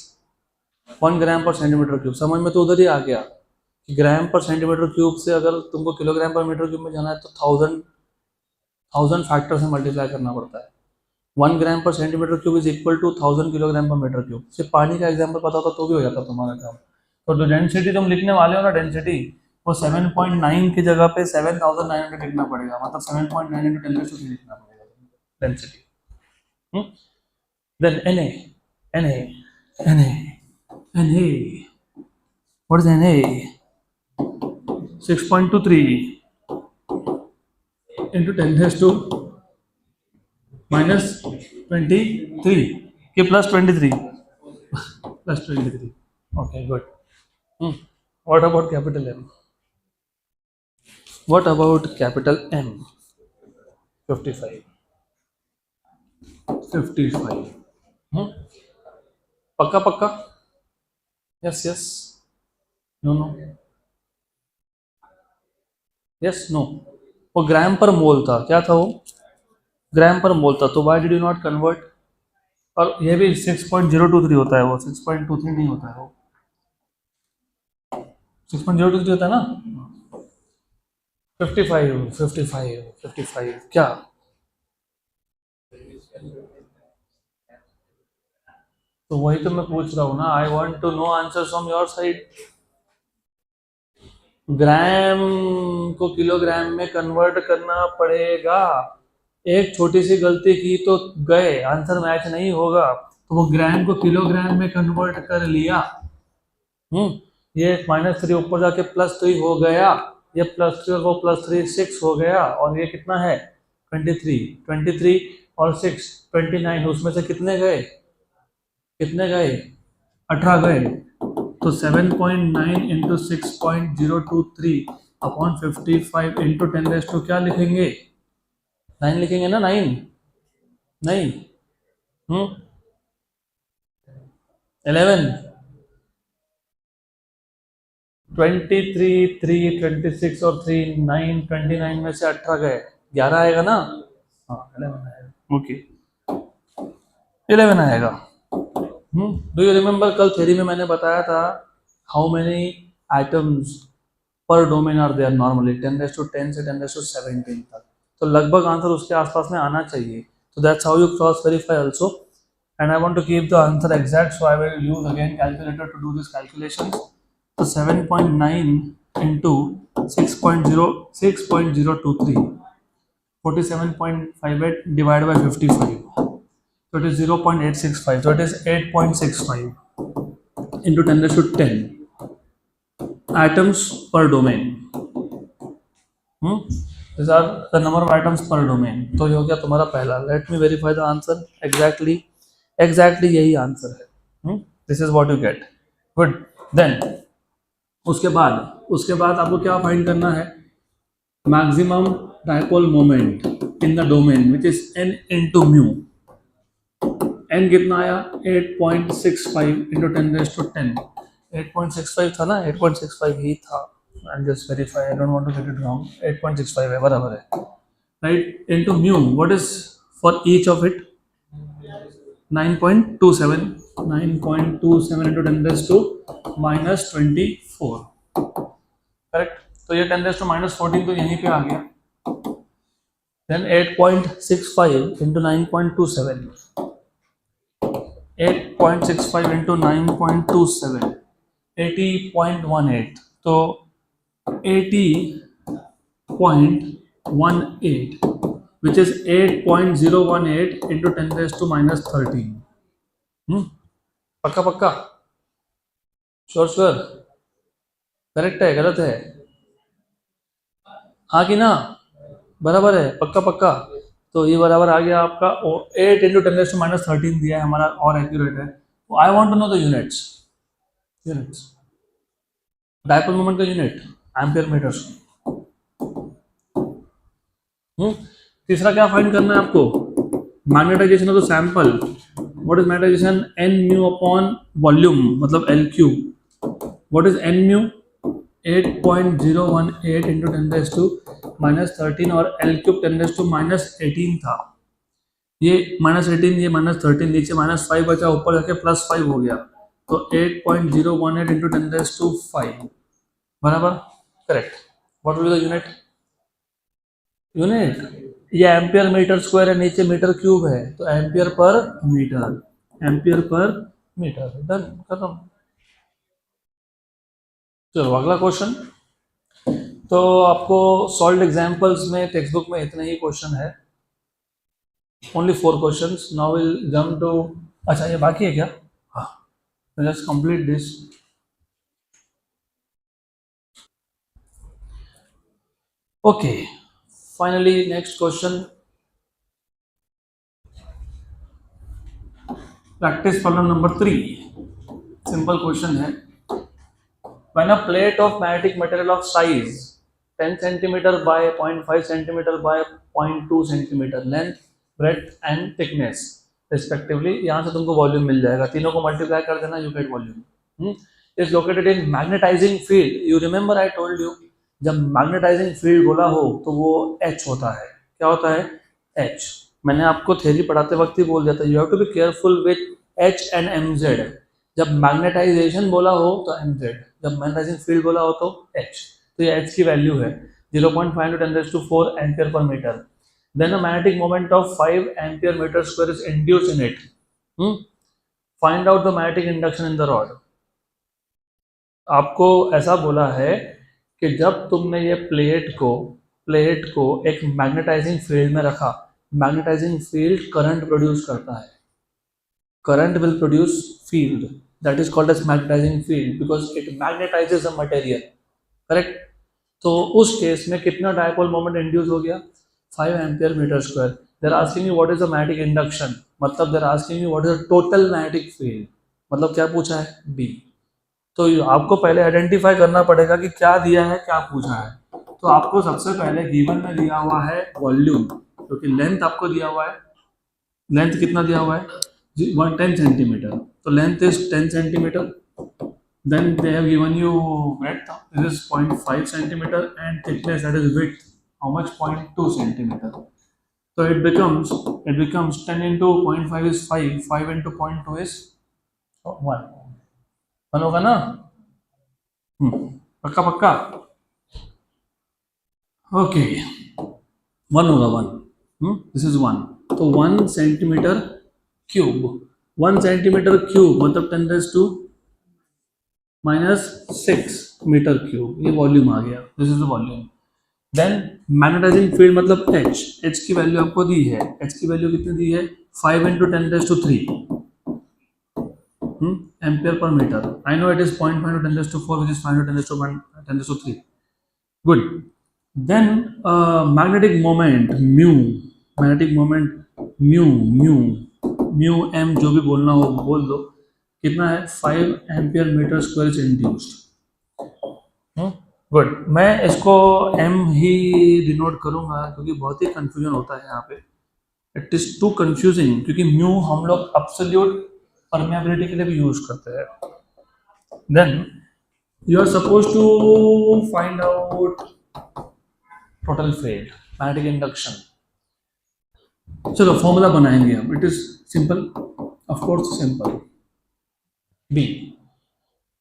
1 gram per centimetre cube. समझ में तो उधर ही आ गया कि ग्राम पर सेंटीमीटर क्यूब से अगर तुमको किलोग्राम पर मीटर क्यूब में जाना है तो 1000 फैक्टर से मल्टीप्लाई करना पड़ता है। 1 gram per centimetre cube is equal to 1000 kilogram per metre cube. सिर्फ पानी का एग्जाम्पल पता होता तो भी हो जाता तुम्हारा काम। तो जो डेंसिटी तुम लिखने वाले हो ना, डेंसिटी, वो 7.9 की जगह पे 7900 लिखना पड़ेगा। मतलब 7.9 इंटू 10⁻³ लिखना पड़ेगा density. Then Na, what is Na? 6.23 into 10⁻⁻23 के plus 23 plus 23। Okay, good. What about capital M? What about capital M? 55. पक्का? Yes, no, yes, no. वो ग्राम पर मोल था। क्या था वो? ग्राम पर मोल था। तो why did you not convert? और ये भी 6.023 होता है, वो 6.23 नहीं होता है, वो 6.023 होता है ना। 55 क्या? तो वही तो मैं पूछ रहा हूँ ना। I want to know answer from your side. Gram को किलोग्राम में कन्वर्ट करना पड़ेगा। एक छोटी सी गलती की तो गए, आंसर मैच नहीं होगा। तो वो ग्राम को किलोग्राम में कन्वर्ट कर लिया। ये -3 ऊपर जाके +3 हो गया। ये +3 और वो +3 6 हो गया। और ये कितना है? 23 और 6 29। उसमें से कितने गए? 18 गए। तो 7.9 इंटू 6.023 अपॉन 55 इंटू 10⁻⁻, क्या लिखेंगे? 9 लिखेंगे ना? 9 नहीं, 11। 23 3 26 और 3 9 29 में से 18 गए, 11 आएगा ना? हाँ, 11 आएगा। ओके, 11 आएगा। डू यू रिमेम्बर कल थ्योरी में मैंने बताया था हाउ मेनी आइटम्स पर डोमेन आर देयर नॉर्मली? 10⁻10 से 10⁻17 तक। तो लगभग आंसर उसके आसपास में आना चाहिए। तो that's how you cross verify also. And I want to keep the answer exact, so I will use again calculator to do this calculation. तो 7.9 into 6.023 47.58 divided by 55. So it is 0.865. So it is 8.65 into 10⁻10 atoms per domain. These are the number of atoms per domain. तो ये हो गया तुम्हारा पहला। Let me verify the answer. Exactly यही आंसर है। This is what you get. Good. Then उसके बाद आपको क्या फाइंड करना है? Maximum dipole moment. in the domain which is n into mu. n कितना आया 8.65 into 10 raised to 10. 8.65 था ना, 8.65 ही था. I'll just verify, I don't want to get it wrong. 8.65 है, बराबर है, right? Into mu, what is for each of it? 9.27. 9.27 into 10 raised to minus 24. Correct. तो ये 10 raised to minus 14 तो यहीं पे आ गया. Then 8.65 into 9.27. 8.65 into 9.27. 80.18. तो 80.18 which is 8.018 into 10 raised to minus 13. पक्का पक्का, श्योर श्योर, करेक्ट है गलत है? हाँ कि ना, बराबर है, पक्का पक्का. तो ये बराबर आ गया आपका 8 इंटू 10 रेज़ टू माइनस 13 दिया है हमारा, और एक्यूरेट है. I want to know the units. Dipole moment का यूनिट एम्पियर मीटर्स. तीसरा क्या फाइंड करना है आपको? Magnetisation of the sample. What is magnetisation? N mu upon volume, मतलब L cube. What is N mu? 8.018 into 10 raise to minus 13 और L cube 10 raise to minus 18 था. ये माइनस 18, ये माइनस 13, नीचे माइनस 5 बचा, ऊपर जाके प्लस 5 हो गया. तो 8.018 इंटू 10 रेज़ टू 5, बराबर, correct. What will be the unit? ये एम्पियर मीटर स्क्वायर है, नीचे मीटर क्यूब है, तो ampere per metre. Ampere per metre. Done, खत्म. चलो अगला क्वेश्चन. तो आपको सॉल्व एग्जांपल्स में टेक्स्ट बुक में इतने ही क्वेश्चन है, only 4 questions. Now will jump to, अच्छा ये बाकी है क्या? हाँ, let's complete this. Okay, finally next question. Practice problem number 3. Simple question है. When a plate of magnetic material of size 10 cm by 0.5 cm by 0.2 cm length, breadth and thickness respectively, यहाँ से तुमको वॉल्यूम मिल जाएगा, तीनों को मल्टीप्लाई कर देना, you get volume. Is located in magnetizing field. You remember I told you, जब मैग्नेटाइजिंग फील्ड बोला हो तो वो H होता है. क्या होता है? H. मैंने आपको थ्योरी पढ़ाते वक्त ही बोल दिया था, you have to be careful with H and MZ. जब मैग्नेटाइजेशन बोला हो तो mz, जब मैग्नेटाइजिंग फील्ड बोला हो तो h. तो ये h की वैल्यू है 0.5 into 10 raised to 4 ampere per metre. Then a magnetic moment of 5 ampere metre square is induced in it. Find out the magnetic induction in the rod. आपको ऐसा बोला है कि जब तुमने ये प्लेट को एक मैग्नेटाइजिंग फील्ड में रखा, मैग्नेटाइजिंग फील्ड करंट प्रोड्यूस करता है. Current will produce field, that is called as magnetizing field because it magnetizes the material, correct? तो उस केस में कितना डायपोल मोमेंट इंड्यूस हो गया? 5 ampere metre square. They are asking you what is the magnetic induction, मतलब they are asking you what is the total magnetic field, मतलब क्या पूछा है? बी. तो आपको पहले आइडेंटिफाई करना पड़ेगा कि क्या दिया है, क्या पूछा है. तो आपको सबसे पहले गिवन में दिया हुआ है वॉल्यूम, क्योंकि लेंथ आपको दिया हुआ है. लेंथ कितना दिया हुआ है? 10 centimetre. So length is 10 centimeter. Then they have given you breadth. This is 0.5 centimeter and thickness, that is width. How much? 0.2 centimeter. So it becomes 10 into 0.5 is 5. 5 into 0.2 is 1. 1 होगा ना? पक्का पक्का. Okay. 1 होगा 1. This is 1. तो 1 centimeter cube. 1 सेंटीमीटर क्यूब मतलब 10 raise to minus 6 metre cube. ये वॉल्यूम आ गया. This is the volume. Then magnetising field मतलब H की वैल्यू आपको दी है. H की वैल्यू कितनी दी है? 5 into 10 raise to 3 ampere per metre. I know it is 0.5 into 10 raise to 4 which is 5 into 10 raise to 3. Good. Then magnetic moment mu. Magnetic moment mu M जो भी बोलना हो बोल दो. कितना है? 5 ampere metre square is induced. Good, मैं इसको एम ही डिनोट करूंगा क्योंकि बहुत ही कंफ्यूजन होता है यहाँ पे। इट इज टू कंफ्यूजिंग क्योंकि म्यू हम लोग एब्सोल्यूट परमेबिलिटी के लिए भी यूज करते हैं। Then you are suppose to find out total field magnetic induction. चलो फॉर्मूला बनाएंगे हम। It is simple, of course simple. B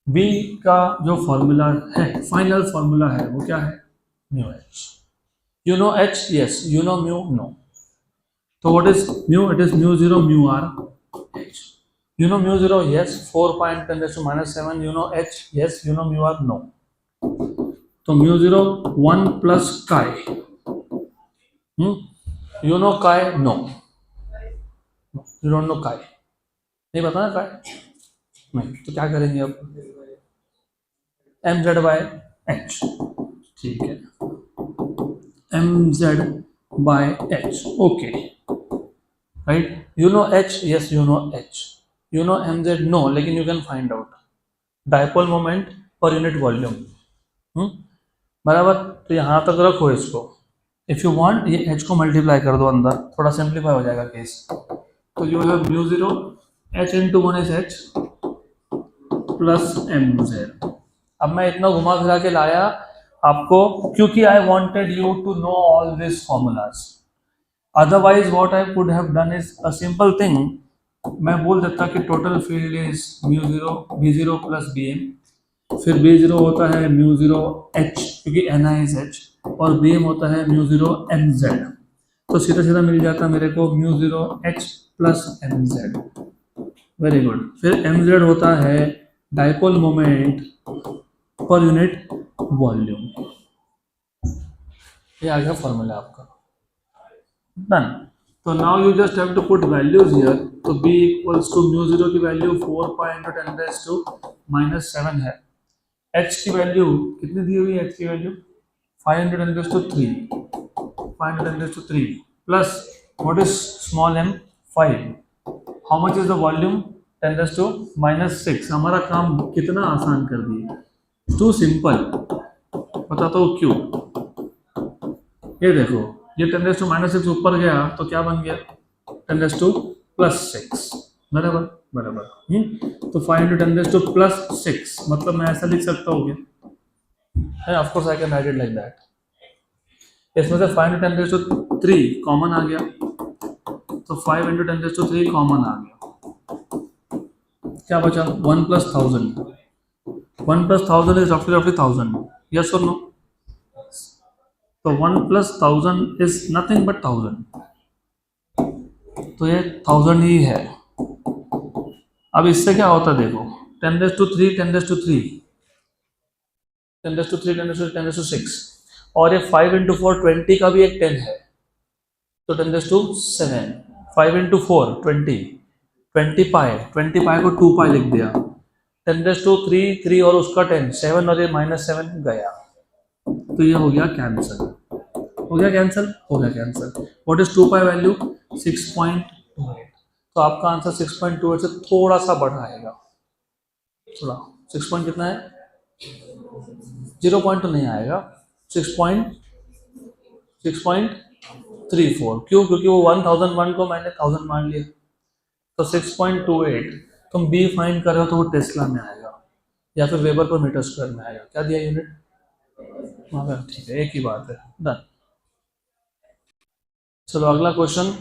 B का जो फॉर्मूला है, फाइनल फॉर्मूला है, वो क्या है? Mu H. You know H? Yes. You know mu? No. तो what is mu? It is mu zero mu R H. You know mu zero? Yes. 4.10⁻⁷. You know H? Yes. You know mu R? No. तो mu zero 1 plus chi. You know chi? No. You don't know chi? नहीं पता ना काई? नहीं। तो क्या करेंगे अब? M Z by H. ठीक है, M Z by H. Okay, right. You know H? Yes, you know H. You know M Z? No, लेकिन you can find out dipole moment per unit volume. बराबर। तो यहाँ तक रखो इसको। इफ यू वांट ये एच को मल्टीप्लाई कर दो अंदर, थोड़ा सिंप्लीफाई हो जाएगा केस। तो you have mu zero H into 1 is H plus M Z. अब मैं इतना घुमा फिरा के लाया आपको क्योंकि I wanted you to know all this formulas. Otherwise what I could have done is a simple thing. मैं बोल देता कि total field is mu zero B zero plus B M. फिर बी जीरो होता है म्यू जीरो एच क्योंकि एन आई इज एच, और बी एम होता है म्यू जीरो एम जेड। तो सीधा सीधा मिल जाता मेरे को mu zero H plus M Z. Very good. फिर एम जेड होता है dipole moment per unit volume. ये आ गया फॉर्मूला आपका। डन। तो now you just have to put values here. तो b equals to mu zero की वैल्यू 4.10⁻⁷ है। h की वैल्यू कितनी दी हुई है? h की value 500⁻3। 500⁻3 plus what is small m? 5। How much is the volume? 10⁻⁻6। हमारा काम कितना आसान कर दिया। Too simple. बताता हूँ क्यों। ये देखो, ये 10⁻⁻6 ऊपर गया तो क्या बन गया? 10⁻+6। बराबर बराबर। तो 5×10⁻+6 मतलब मैं ऐसा लिख सकता हूँ क्या? Of course I can write it like that. इसमें से 5×10⁻3 कॉमन आ गया, तो 5×10⁻3 कॉमन आ गया। क्या बचा? 1 + 1000। 1 + 1000 is roughly 1000. Yes or no? तो 1 + 1000 is nothing but 1000. तो ये 1000 ही है। अब इससे क्या होता है देखो, 10⁻3 10⁻3 10⁻3 10⁻6, और ये 5×4 20 का भी एक 10 है, तो 10⁻7। 5×4 20 पाई, 20 पाई को 2 पाई लिख दिया। 10⁻3 3 और उसका 10 7, और ये -7 गया, तो ये हो गया कैंसिल। हो गया कैंसिल, हो गया cancel. What is 2 pi value? 6.28। तो आपका आंसर 6.28 से थोड़ा सा बढ़ा आएगा। थोड़ा 6 पॉइंट कितना है? 0 पॉइंट तो नहीं आएगा, 6.34। क्यों? क्योंकि वो 1001 को मैंने 1000 मान लिया, तो 6.28। तुम बी फाइंड कर रहे हो तो वो टेस्ला में आएगा या फिर वेबर पर मीटर स्क्वायर में आएगा। क्या दिया यूनिट वहाँ पे? ठीक है, एक ही बात है। डन। चलो अगला question.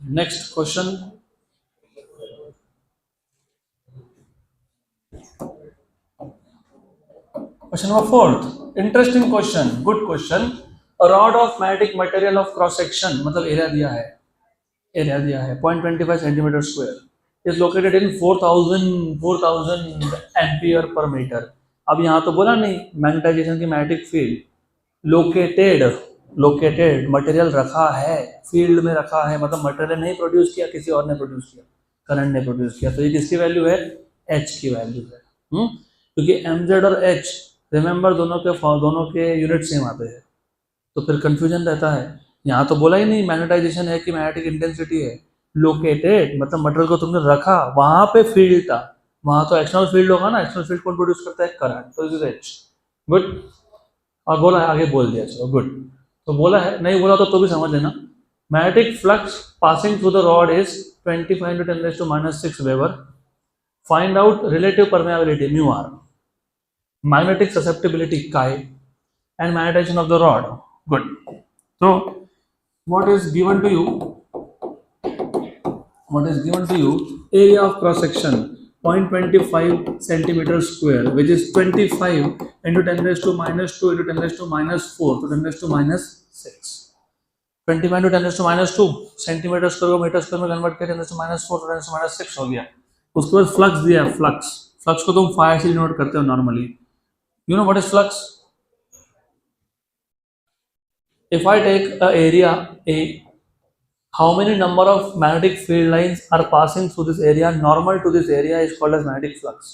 Next question, question number 4। Interesting question, good question. A rod of magnetic material of cross section, मतलब एरिया दिया है, एरिया दिया है 0.25 centimetre square, is located in 4000 ampere per metre. अब यहाँ तो बोला नहीं मैग्नेटाइजेशन की magnetic field located, located material रखा है, फील्ड में रखा है, मतलब मटेरियल नहीं प्रोड्यूस किया, किसी और ने प्रोड्यूस किया, करंट ने प्रोड्यूस किया। तो ये किसकी वैल्यू है? एच की वैल्यू है। क्योंकि एम जेड और एच रिमेंबर दोनों के यूनिट सेम आते हैं, तो फिर कंफ्यूजन रहता है। यहाँ तो बोला ही नहीं मैग्नेटाइजेशन है कि मैग्नेटिक इंटेंसिटी है। लोकेटेड मतलब मटेरियल को तुमने रखा, वहां पे फील्ड था, वहां तो एक्सटर्नल फील्ड होगा ना, एक्सटर्नल फील्ड कौन प्रोड्यूस करता है? करंट। तो इज एच। गुड। और बोला है, आगे बोल दिया, चलो गुड। तो बोला है, नहीं बोला तो भी समझ लेना। Magnetic flux passing through the rod is 25 × 10⁻⁶ weber. Find out relative permeability mu R, magnetic susceptibility chi, and magnetization of the rod. Good. So what is given to you? What is given to you? Area of cross section 0.25 centimeter square, which is 25 into 10 raised to minus 2 into 10 raised to minus 4 to 10 raised to minus 6. 25 into 10 raised to minus 2 centimetre square को मीटर स्क्वायर में कन्वर्ट करके 10 raised to minus 4 to 10 raised to minus 6 हो गया। उसके बाद फ्लक्स दिया है, फ्लक्स, फ्लक्स को तुम फाई से डिनोट करते हो normally. You know what is flux? If I take a area A, how many number of magnetic field lines are passing through this area? Normal to this area is called as magnetic flux.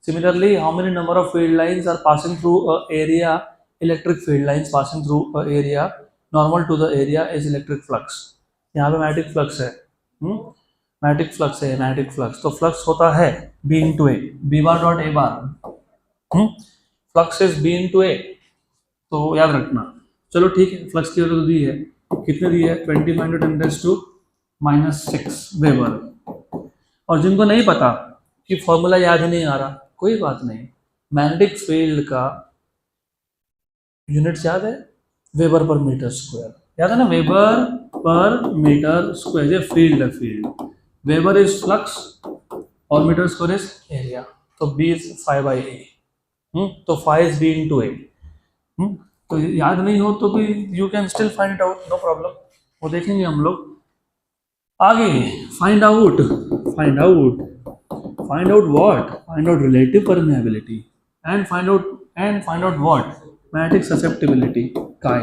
Similarly, how many number of field lines are passing through a area? Electric field lines passing through a area. Normal to the area is electric flux. यहाँ पे magnetic flux है, magnetic flux है, magnetic flux। तो flux होता है B into A, B bar dot A bar। Flux is B into A, तो याद रखना। चलो ठीक है, फ्लक्स की वैल्यू दी है, कितने दी है? 25 × 10⁻⁶ वेबर। और जिनको नहीं पता कि फॉर्मूला याद ही नहीं आ रहा, कोई बात नहीं, मैग्नेटिक फील्ड का यूनिट्स याद है? वेबर पर मीटर स्क्वायर, याद है ना? वेबर पर मीटर स्क्वायर, ये फील्ड है, फील्ड। वेबर इज फ्लक्स और मीटर स्क्वायर इज एरिया, तो बी इज 5/A। तो 5 बी इंटू ए। तो याद नहीं हो तो भी you can still find it out, no problem, वो देखेंगे हम लोग आगे। Find out, find out, find out what? Find out relative permeability and find out what? Magnetic susceptibility chi,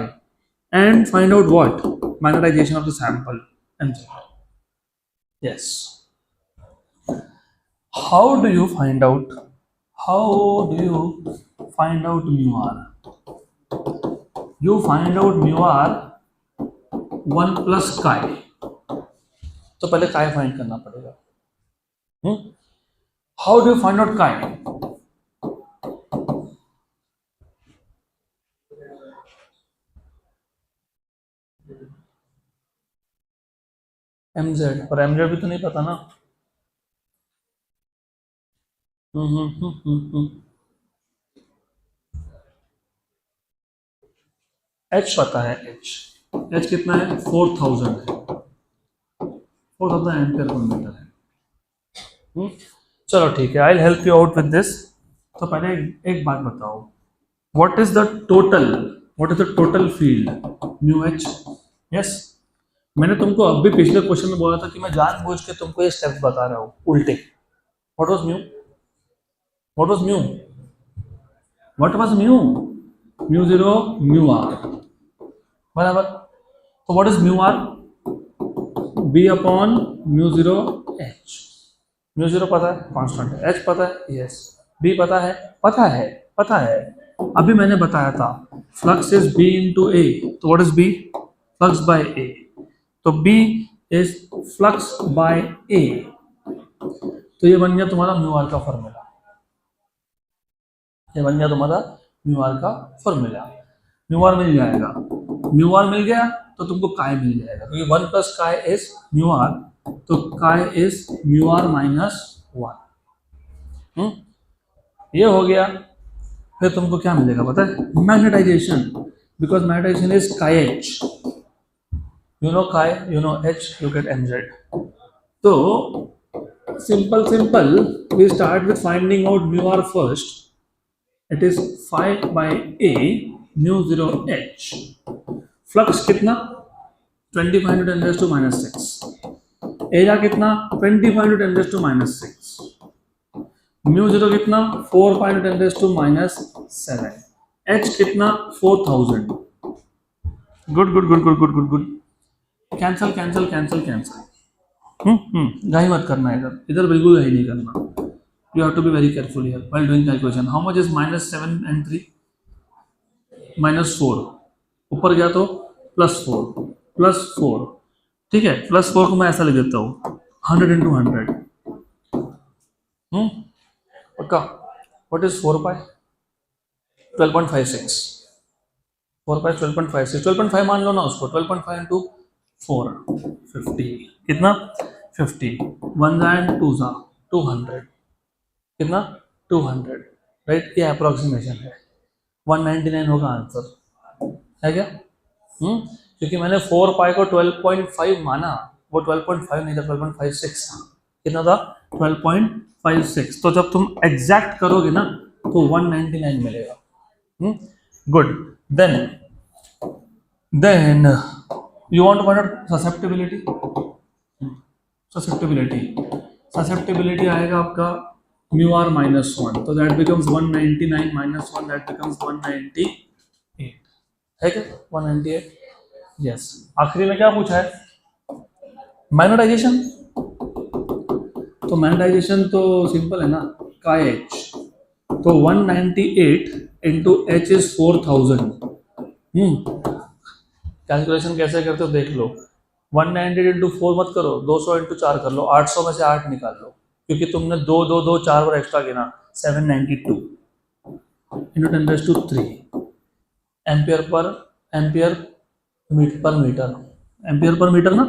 and find out what? Magnetization of the sample and yes. How do you find out? How do you find out mu r? You find out mu r 1 plus chi। तो पहले chi फाइंड करना पड़ेगा। How do you find out chi? mz, और mz भी तो नहीं पता ना। h पता है, h कितना है? 4000 है, 4000 एम्पियर पर मीटर है। चलो ठीक है, I will help you out with this. तो पहले एक बात बताओ, what is the total field? Mu H. Yes, मैंने तुमको अब भी पिछले क्वेश्चन में बोला था कि मैं जानबूझ के तुमको ये स्टेप्स बता रहा हूँ उल्टे। What was mu? What was mu? What was mu? Mu zero mu R, बराबर। तो what is mu R? B upon mu zero H. Mu zero पता है, कांस्टेंट है। एच पता है, यस। बी पता है, पता है, पता है, अभी मैंने बताया था। Flux is B into A, तो what is B? Flux by A, तो B is flux by A. तो ये बन गया तुम्हारा म्यू आर का फॉर्मूला, ये बन गया तुम्हारा म्यू आर का फॉर्मूला। म्यू आर मिल जाएगा, म्यू आर मिल गया तो तुमको काय मिल जाएगा, क्योंकि 1 प्लस काय इज म्यू आर, तो काय इज म्यू आर माइनस 1। ये हो गया। फिर तुमको क्या मिलेगा पता है? Magnetisation, because magnetisation is chi H. You know chi, you know H, you get mz। तो simple we start with finding out mu R first. It is 5/A mu zero H. Flux कितना? 25 × 10⁻⁶। एरिया कितना? 25 × 10⁻⁶। म्यू जीरो कितना? 4 × 10⁻⁷। एच कितना? 4000। Good good good good good good good. Cancel cancel cancel cancel. गाही मत करना, इधर बिल्कुल गाही नहीं करना। You have to be very careful here while doing calculation. How much is -7 and 3? -4। ऊपर गया तो +4, +4। ठीक है, +4 को मैं ऐसा लिख देता हूँ, 100 × 100। पक्का? What is 4π? 12.56, 4 पाई 12.56, 12.5 मान लो ना उसको, 12.5 इंटू 4 50, कितना 50, 1 एंड 2 जा 200, कितना 200, राइट, ये अप्रोक्सीमेशन है, 199 होगा आंसर, है क्या? क्योंकि मैंने 4 पाई को 12.5 माना, वो 12.5 नहीं था, 12.56 था, कितना था 12.56, तो जब तुम एग्जैक्ट करोगे ना तो 199 मिलेगा। Good, then you want to find out susceptibility, susceptibility आएगा आपका mu r minus 1, तो that becomes 199 minus 1, that becomes 198, है क्या 198? यस। आखिरी में क्या पूछा है, मैग्नेटाइजेशन, तो मैग्नेटाइजेशन तो सिंपल है ना, का h, तो 198 इंटू एच इज 4000, कैलकुलेशन कैसे करते हो देख लो, 198 इंटू 4 मत करो, 200 इंटू 4 कर लो, 800 में से 8 निकाल लो, क्योंकि तुमने 2 2 2 4 बार एक्स्ट्रा गिना, 792 इंटू 10⁻³ एम्पियर पर मीटर ना,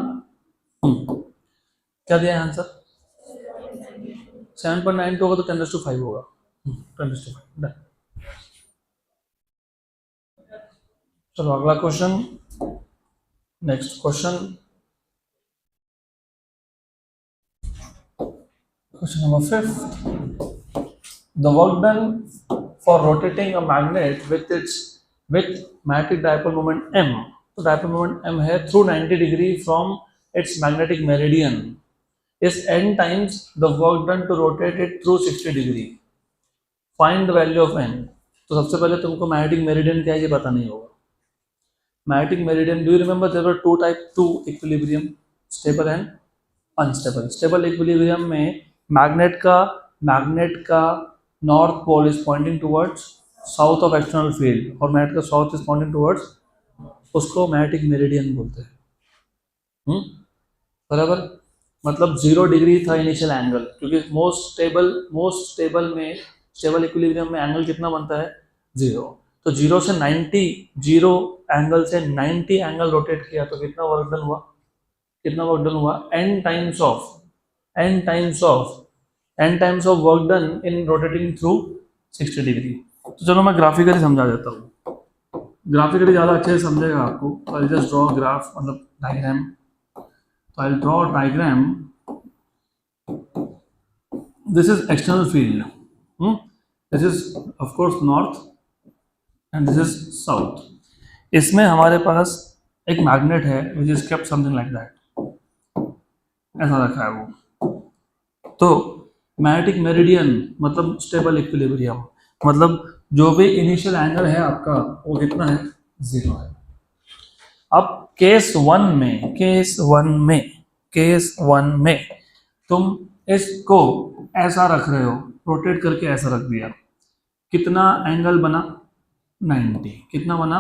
क्या दिया है आंसर, 7.92 होगा तो 10⁵ होगा, 10⁵ डन। चलो अगला question, next question number 5, the work done for rotating a magnet with magnetic dipole moment m, तो dipole moment m है through 90 degree from its magnetic meridian is n times the work done to rotate it through 60 degree, find the value of n। तो सबसे पहले तुमको मैग्नेटिक मेरिडियन क्या है ये पता नहीं होगा। Magnetic meridian, do you remember there were two equilibrium, stable and unstable. Stable equilibrium में मैग्नेट का north pole is pointing towards south of external field, और मैग्नेट का साउथ इज पॉइंटिंग टुवर्ड्स, उसको मैग्नेटिक मेरिडियन बोलते हैं। बराबर, मतलब 0 डिग्री था इनिशियल एंगल, क्योंकि मोस्ट स्टेबल में, स्टेबल इक्विलिब्रियम में एंगल कितना बनता है 0, तो 0 से 90, 0 एंगल से 90 एंगल रोटेट किया तो कितना वर्क डन हुआ, n times of work done in rotating through 60 degree. तो चलो मैं ग्राफिकली समझा देता हूँ, ग्राफिकली ज़्यादा अच्छे से समझेगा आपको, तो आई जस्ट ड्रॉ ग्राफ, मतलब डायग्राम, तो I draw diagram, this is external field, this is of course north and this is south. इसमें हमारे पास एक मैग्नेट है which is kept something like that, ऐसा रखा है वो। तो मैग्नेटिक मेरिडियन मतलब स्टेबल इक्विलिब्रियम, मतलब जो भी इनिशियल एंगल है आपका वो कितना है 0 है। अब केस वन में तुम इसको ऐसा रख रहे हो, रोटेट करके ऐसा रख दिया, कितना एंगल बना 90, कितना बना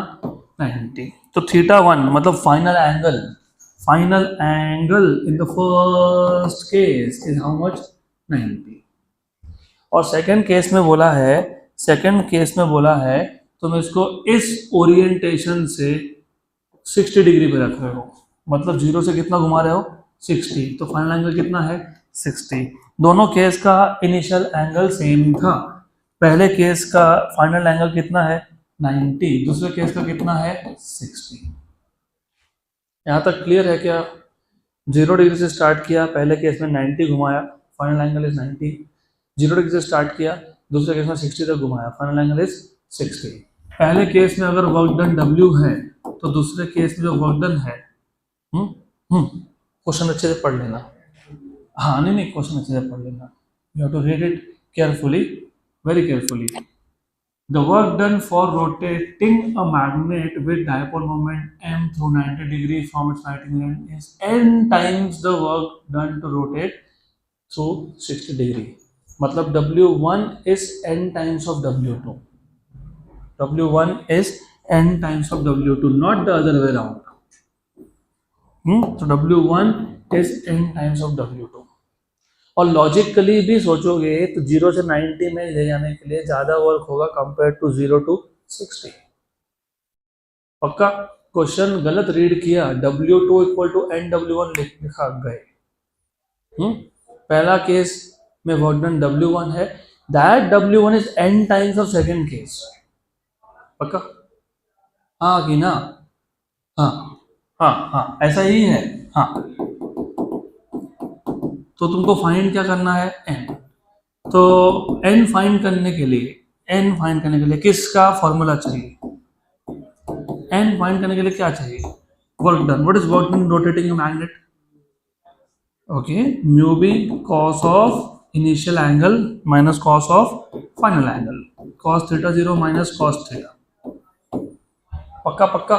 90, तो θ1 मतलब final angle in the first case is how much 90, और सेकंड केस में बोला है तुम इसको इस ओरिएंटेशन से 60 डिग्री पे रख रहे हो, मतलब 0 से कितना घुमा रहे हो 60, तो फाइनल एंगल कितना है 60। दोनों केस का इनिशियल एंगल सेम था, पहले केस का फाइनल एंगल कितना है 90, दूसरे केस का कितना है 60। यहाँ तक क्लियर है क्या? 0 डिग्री से स्टार्ट किया, पहले केस में 90 घुमाया, फाइनल एंगल इज 90, 0 डिग्री से स्टार्ट किया, दूसरे केस में 60 तक घुमाया, फाइनल एंगल इज 60। पहले केस में अगर वर्क डन W है तो दूसरे केस में जो वर्क डन है, क्वेश्चन अच्छे से पढ़ लेना, हाँ नहीं क्वेश्चन अच्छे से पढ़ लेना, you have to read it carefully, very carefully. The work done for rotating a magnet with dipole moment m through 90 degree from its magnetic meridian is n times the work done to rotate through 60 degree. मतलब W1 is n times of W2. W1 is n times of W2, not the other way around. So W1 is n times of W2. और लॉजिकली भी सोचोगे तो 0 से 90 में ले जाने के लिए ज़्यादा वर्क होगा कंपेयर टू 0 to 60। पक्का? क्वेश्चन गलत रीड किया, W2 इक्वल टू NW1 लिखा गए। पहला केस में वर्क डन W1 है, that W1 is n times of second case. पक्का? हाँ कि ना? हाँ हाँ हाँ, ऐसा ही है। हाँ, तो तुमको फाइंड क्या करना है? n। तो n फाइंड करने के लिए किसका फॉर्मूला चाहिए? n फाइंड करने के लिए क्या चाहिए? Work done. What is work done rotating a magnet? Okay, mu B cos of initial angle minus cos of final angle, cos theta 0 minus cos theta. पक्का पक्का?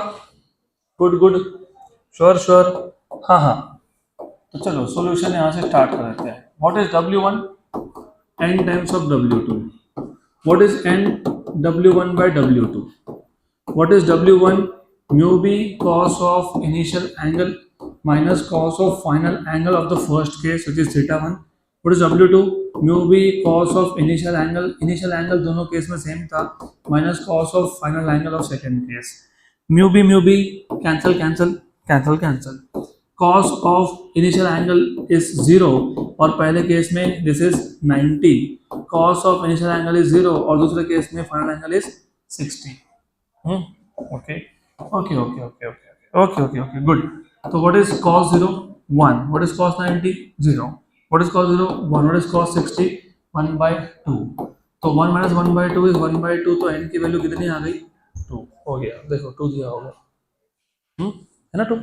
Good good, sure sure. हाँ हाँ, तो चलो सॉल्यूशन यहाँ से स्टार्ट कर देते हैं। What is W1? n times of W2। What is n? W1 by W2। What is W1? Mu b cos of initial angle minus cos of final angle of the first case, which is theta 1. What is W2? Mu b cos of initial angle दोनों केस में सेम था, minus cos of final angle of second case. Mu b cancel. Cos of initial angle is 0 और पहले केस में this is 90. Cos of initial angle is 0 और दूसरे केस में final angle is 60. Okay, good. So what is cos 0? 1. What is cos 90? 0. What is cos 0? 1. What is cos 60? 1 by 2. तो 1 minus 1 by 2 is 1 by 2, तो n की वैल्यू कितनी आ गई? 2 हो गया। देखो 2 दिया होगा, है ना 2?